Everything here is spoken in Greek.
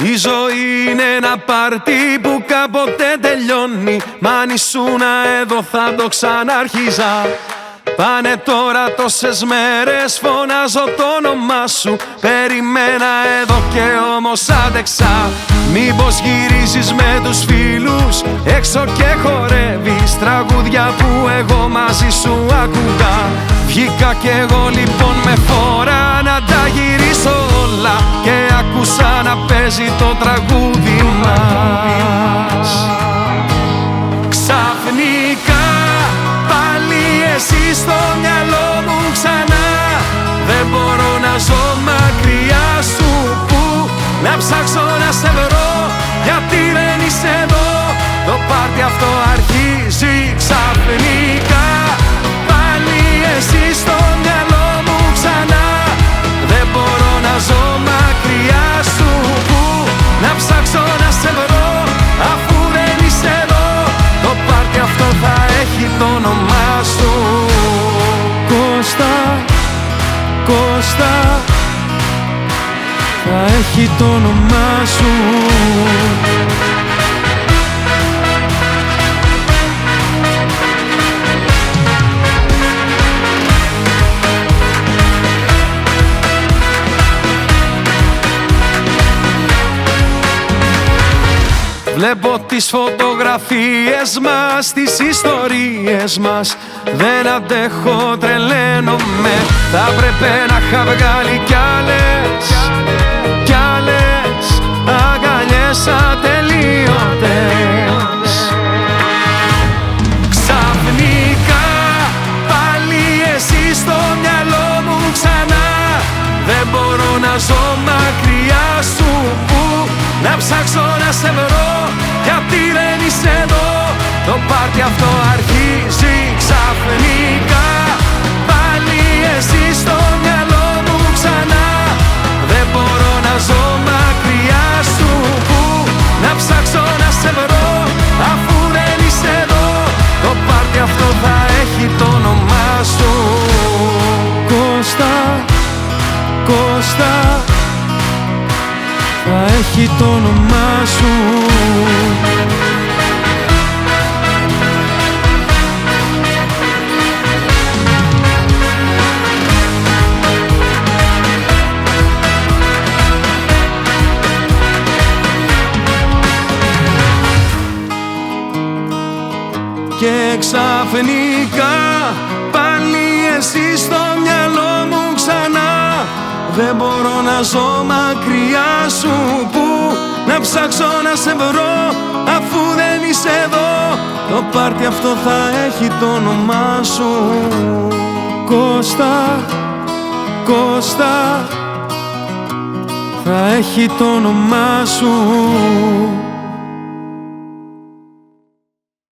Η ζωή είναι ένα πάρτι που κάποτε τελειώνει. Μ' αν ήσουν εδώ θα το ξανάρχιζα. Πάνε τώρα τόσες μέρες, φωνάζω το όνομά σου. Περιμένα εδώ και όμως άντεξα. Μήπως γυρίζεις με τους φίλους έξω και χορεύεις τραγούδια που εγώ μαζί σου άκουγα. Βγήκα κι εγώ λοιπόν με φόρα να τα γυρίσω όλα και άκουσα να παίζει το τραγούδι μας. Ξαφνικά πάλι εσύ στο μυαλό μου ξανά. Δεν μπορώ να ζω μακριά σου. Που να ψάξω να σε βρω, γιατί δεν είσαι εδώ. Το πάρτι αυτό αρχίζει ξαφνικά. Πάλι εσύ στο μυαλό μου ξανά. Δεν μπορώ να ζω μακριά σου. Που να ψάξω να σε βρω, αφού δεν είσαι εδώ. Το πάρτι αυτό θα έχει το όνομά σου. Κώστα, Κώστα, θα έχει το όνομά σου. Βλέπω τις φωτογραφίες μας, τις ιστορίες μας. Δεν αντέχω, τρελαίνομαι. Θα πρέπει να είχα βγάλει κι άλλες αγκαλιές ατελείωτες. Ξαφνικά πάλι εσύ στο μυαλό μου ξανά. Δεν μπορώ να ζω μακριά σου. Που να ψάξω να σε βρω, γιατί δεν είσαι εδώ. Το πάρτι αυτό αρχίζει ξαφνικά. Πάλι εσύ στο μυαλό μου ξανά. Δεν μπορώ να ζω μακριά σου. Που να ψάξω να σε βρω, αφού δεν είσαι εδώ. Το πάρτι αυτό θα έχει το όνομά σου. Κώστα, Κώστα, θα έχει το όνομά σου. Και ξαφνικά πάλι εσύ στο μυαλό μου ξανά. Δεν μπορώ να ζω μακριά σου. Που να ψάξω να σε βρω, αφού δεν είσαι εδώ. Το πάρτι αυτό θα έχει το όνομά σου. Κώστα, Κώστα, θα έχει το όνομά σου.